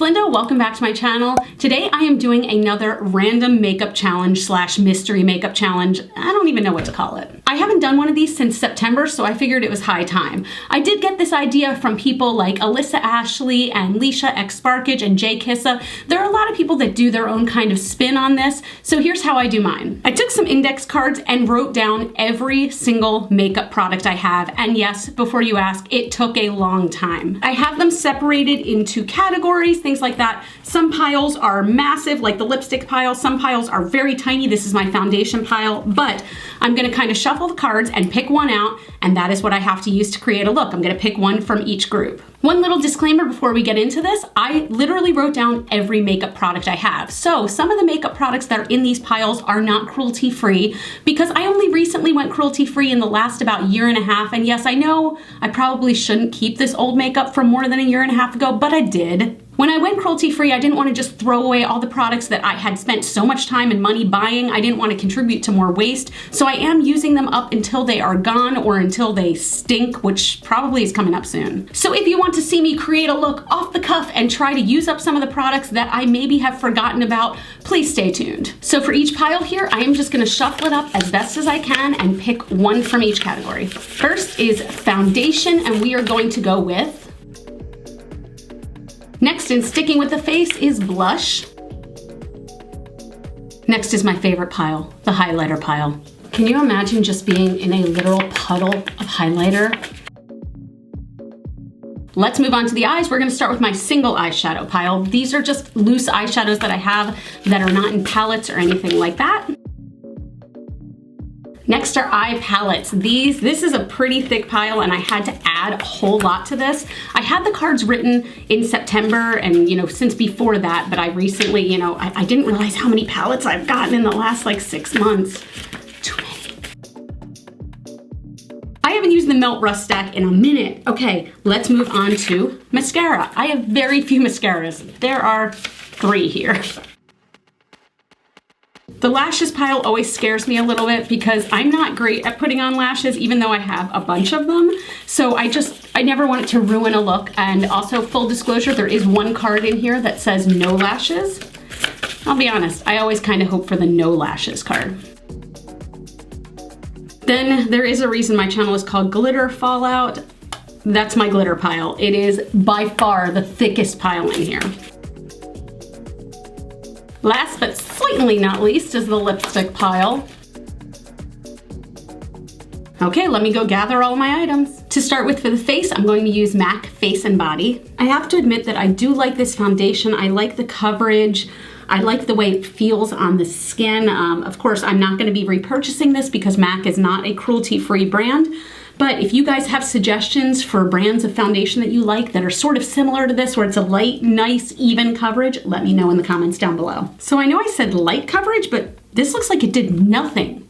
Linda, welcome back to my channel. Today I am doing another random makeup challenge slash mystery makeup challenge. I don't even know what to call it. I haven't done one of these since September, so I figured it was high time. I did get this idea from people like Alissa Ashley and XSparkage and Jkissa. There are a lot of people that do their own kind of spin on this, so here's how I do mine. I took some index cards and wrote down every single makeup product I have, and yes, before you ask, it took a long time. I have them separated into categories, things like that. Some piles are massive, like the lipstick pile. Some piles are very tiny. This is my foundation pile, but I'm gonna kind of shuffle the cards and pick one out, and that is what I have to use to create a look. I'm gonna pick one from each group. One little disclaimer before we get into this, I literally wrote down every makeup product I have. So some of the makeup products that are in these piles are not cruelty-free because I only recently went cruelty-free in the last about year and a half. And yes, I know I probably shouldn't keep this old makeup from more than a year and a half ago, but I did. When I went cruelty-free, I didn't want to just throw away all the products that I had spent so much time and money buying. I didn't want to contribute to more waste. So I am using them up until they are gone or until they stink, which probably is coming up soon. So if you want to see me create a look off the cuff and try to use up some of the products that I maybe have forgotten about, please stay tuned. So for each pile here, I am just going to shuffle it up as best as I can and pick one from each category. First is foundation, and we are going to go with... Next, in sticking with the face, is blush. Next is my favorite pile, the highlighter pile. Can you imagine just being in a literal puddle of highlighter? Let's move on to the eyes. We're gonna start with my single eyeshadow pile. These are just loose eyeshadows that I have that are not in palettes or anything like that. Next are eye palettes. This is a pretty thick pile, and I had to add a whole lot to this. I had the cards written in September and, since before that, but I recently, I didn't realize how many palettes I've gotten in the last like 6 months. Too many. I haven't used the melt brush stack in a minute. Okay, let's move on to mascara. I have very few mascaras. There are 3 here. The lashes pile always scares me a little bit because I'm not great at putting on lashes, even though I have a bunch of them. So I never want it to ruin a look. And also, full disclosure, there is one card in here that says no lashes. I'll be honest, I always kind of hope for the no lashes card. Then there is a reason my channel is called GlitterFallout. That's my glitter pile. It is by far the thickest pile in here. Last but certainly not least is the lipstick pile. Okay, let me go gather all my items. To start with, for the face, I'm going to use MAC Face and Body. I have to admit that I do like this foundation. I like the coverage. I like the way it feels on the skin. Of course, I'm not going to be repurchasing this because MAC is not a cruelty-free brand. But if you guys have suggestions for brands of foundation that you like that are sort of similar to this, where it's a light, nice, even coverage, let me know in the comments down below. So I know I said light coverage, but this looks like it did nothing.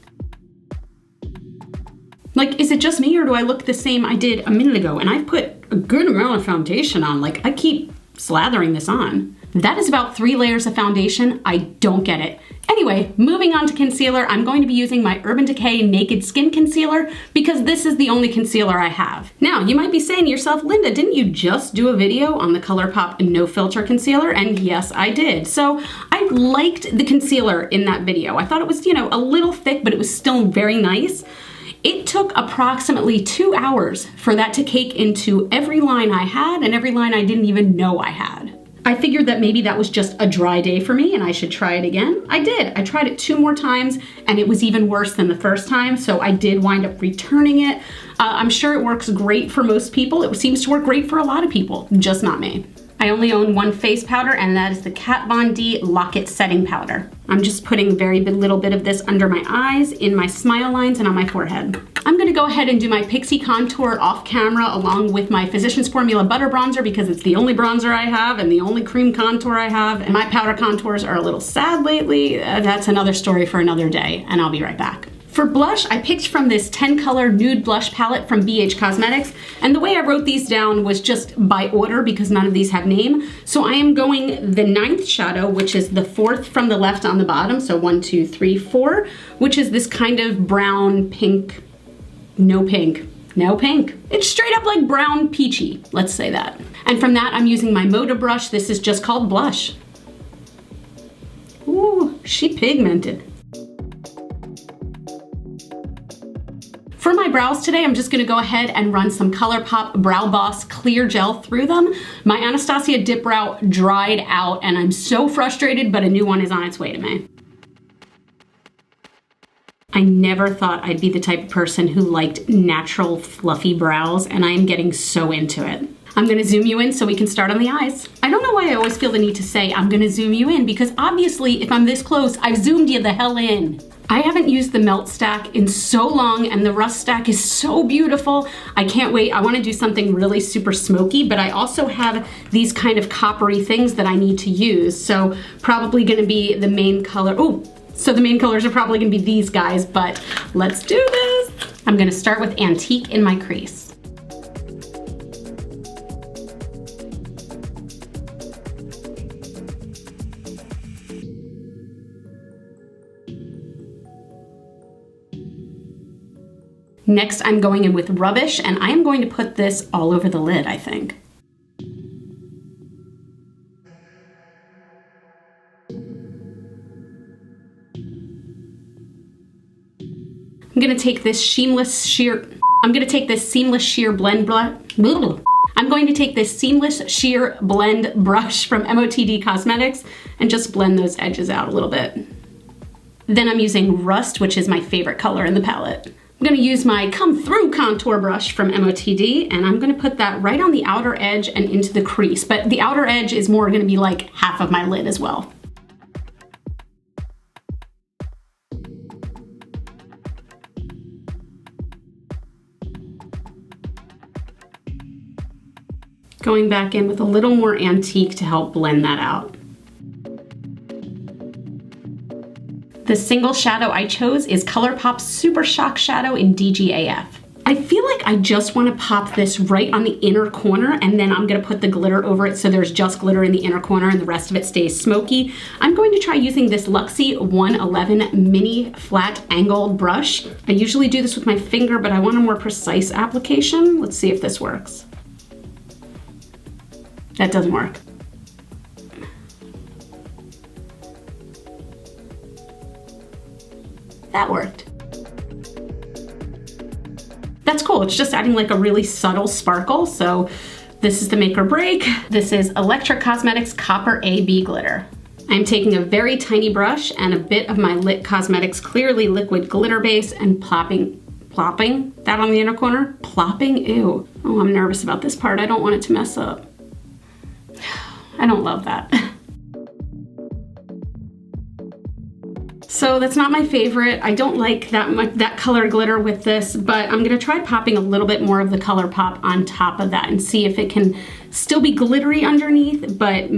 Like, is it just me, or do I look the same I did a minute ago? And I've put a good amount of foundation on. Like, I keep slathering this on. That is about 3 layers of foundation. I don't get it. Anyway, moving on to concealer, I'm going to be using my Urban Decay Naked Skin Concealer because this is the only concealer I have. Now, you might be saying to yourself, Linda, didn't you just do a video on the ColourPop No Filter Concealer? And yes, I did. So I liked the concealer in that video. I thought it was, a little thick, but it was still very nice. It took approximately 2 hours for that to cake into every line I had and every line I didn't even know I had. I figured that maybe that was just a dry day for me and I should try it again. I did. I tried it 2 more times and it was even worse than the first time, so I did wind up returning it. I'm sure it works great for most people. It seems to work great for a lot of people, just not me. I only own one face powder, and that is the Kat Von D Lock-It Setting Powder. I'm just putting a very little bit of this under my eyes, in my smile lines, and on my forehead. I'm gonna go ahead and do my Pixie Contour off camera along with my Physicians Formula Butter Bronzer because it's the only bronzer I have and the only cream contour I have, and my powder contours are a little sad lately. That's another story for another day, and I'll be right back. For blush, I picked from this 10-color nude blush palette from BH Cosmetics, and the way I wrote these down was just by order because none of these have name. So I am going the 9th shadow, which is the 4th from the left on the bottom, so 1, 2, 3, 4, which is this kind of brown, pink, no pink. No pink. It's straight up like brown peachy, let's say that. And from that, I'm using my Moda brush. This is just called Blush. Ooh, she pigmented. For my brows today, I'm just gonna go ahead and run some ColourPop Brow Boss Clear Gel through them. My Anastasia Dip Brow dried out and I'm so frustrated, but a new one is on its way to me. I never thought I'd be the type of person who liked natural fluffy brows, and I am getting so into it. I'm gonna zoom you in so we can start on the eyes. I don't know why I always feel the need to say I'm gonna zoom you in, because obviously if I'm this close, I've zoomed you the hell in. I haven't used the Melt Stack in so long, and the Rust Stack is so beautiful. I can't wait. I wanna do something really super smoky, but I also have these kind of coppery things that I need to use. So probably gonna be the main color. Oh, so the main colors are probably gonna be these guys, but let's do this. I'm gonna start with Antique in my crease. Next, I'm going in with Rubbish, and I am going to put this all over the lid, I think. I'm gonna take this seamless sheer blend brush from MOTD Cosmetics and just blend those edges out a little bit. Then I'm using Rust, which is my favorite color in the palette. I'm gonna use my Come Through contour brush from MOTD, and I'm gonna put that right on the outer edge and into the crease, but the outer edge is more gonna be like half of my lid as well. Going back in with a little more Antique to help blend that out. The single shadow I chose is ColourPop Super Shock Shadow in DGAF. I feel like I just want to pop this right on the inner corner, and then I'm going to put the glitter over it so there's just glitter in the inner corner and the rest of it stays smoky. I'm going to try using this Luxie 111 mini flat angled brush. I usually do this with my finger, but I want a more precise application. Let's see if this works. That doesn't work. That worked. That's cool. It's just adding like a really subtle sparkle. So this is the make or break. This is Electric Cosmetics Copper AB Glitter. I'm taking a very tiny brush and a bit of my Lit Cosmetics Clearly Liquid Glitter Base and plopping that on the inner corner. Plopping, ew. Oh, I'm nervous about this part. I don't want it to mess up. I don't love that. So that's not my favorite. I don't like that color glitter with this, but I'm gonna try popping a little bit more of the ColourPop on top of that and see if it can still be glittery underneath, but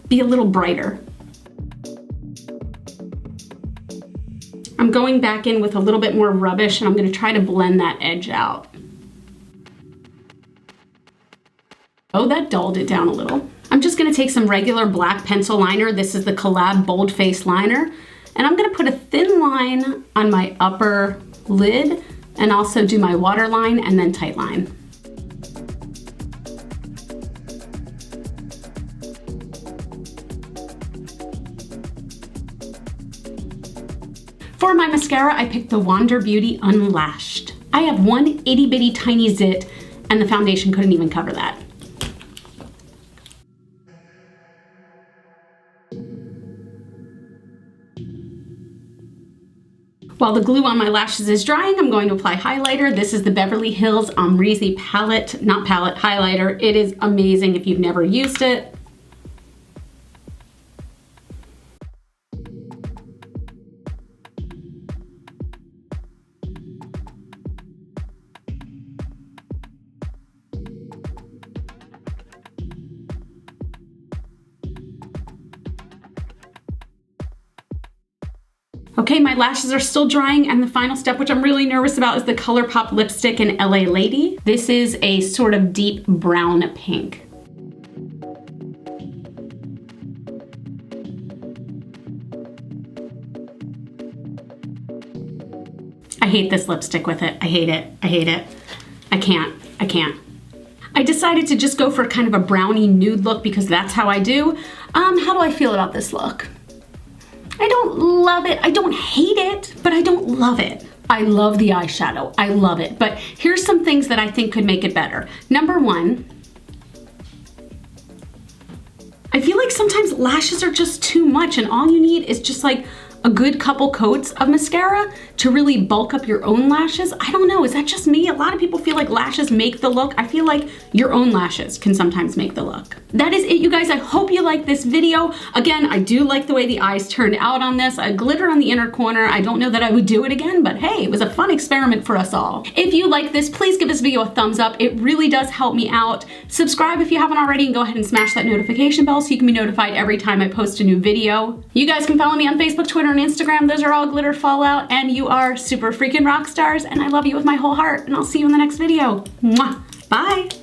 be a little brighter. I'm going back in with a little bit more Rubbish, and I'm gonna try to blend that edge out. Oh, that dulled it down a little. I'm just gonna take some regular black pencil liner. This is the Collab Bold Face Liner. And I'm gonna put a thin line on my upper lid and also do my waterline and then tight line. For my mascara, I picked the Wander Beauty Unlashed. I have one itty bitty tiny zit, and the foundation couldn't even cover that. While the glue on my lashes is drying, I'm going to apply highlighter. This is the Beverly Hills Amrezy highlighter. It is amazing if you've never used it. Okay, my lashes are still drying, and the final step, which I'm really nervous about, is the ColourPop lipstick in LA Lady. This is a sort of deep brown pink. I hate this lipstick with it. I hate it. I hate it. I can't. I decided to just go for kind of a brownie nude look because that's how I do. How do I feel about this look? I don't love it. I don't hate it, but I don't love it. I love the eyeshadow. I love it. But here's some things that I think could make it better. Number one, I feel like sometimes lashes are just too much and all you need is just like a good couple coats of mascara to really bulk up your own lashes. I don't know, is that just me? A lot of people feel like lashes make the look. I feel like your own lashes can sometimes make the look. That is it, you guys. I hope you liked this video. Again, I do like the way the eyes turned out on this. I glitter on the inner corner. I don't know that I would do it again, but hey, it was a fun experiment for us all. If you like this, please give this video a thumbs up. It really does help me out. Subscribe if you haven't already and go ahead and smash that notification bell so you can be notified every time I post a new video. You guys can follow me on Facebook, Twitter, and Instagram. Those are all GlitterFallout, and you are super freaking rock stars, and I love you with my whole heart, and I'll see you in the next video. Mwah! Bye!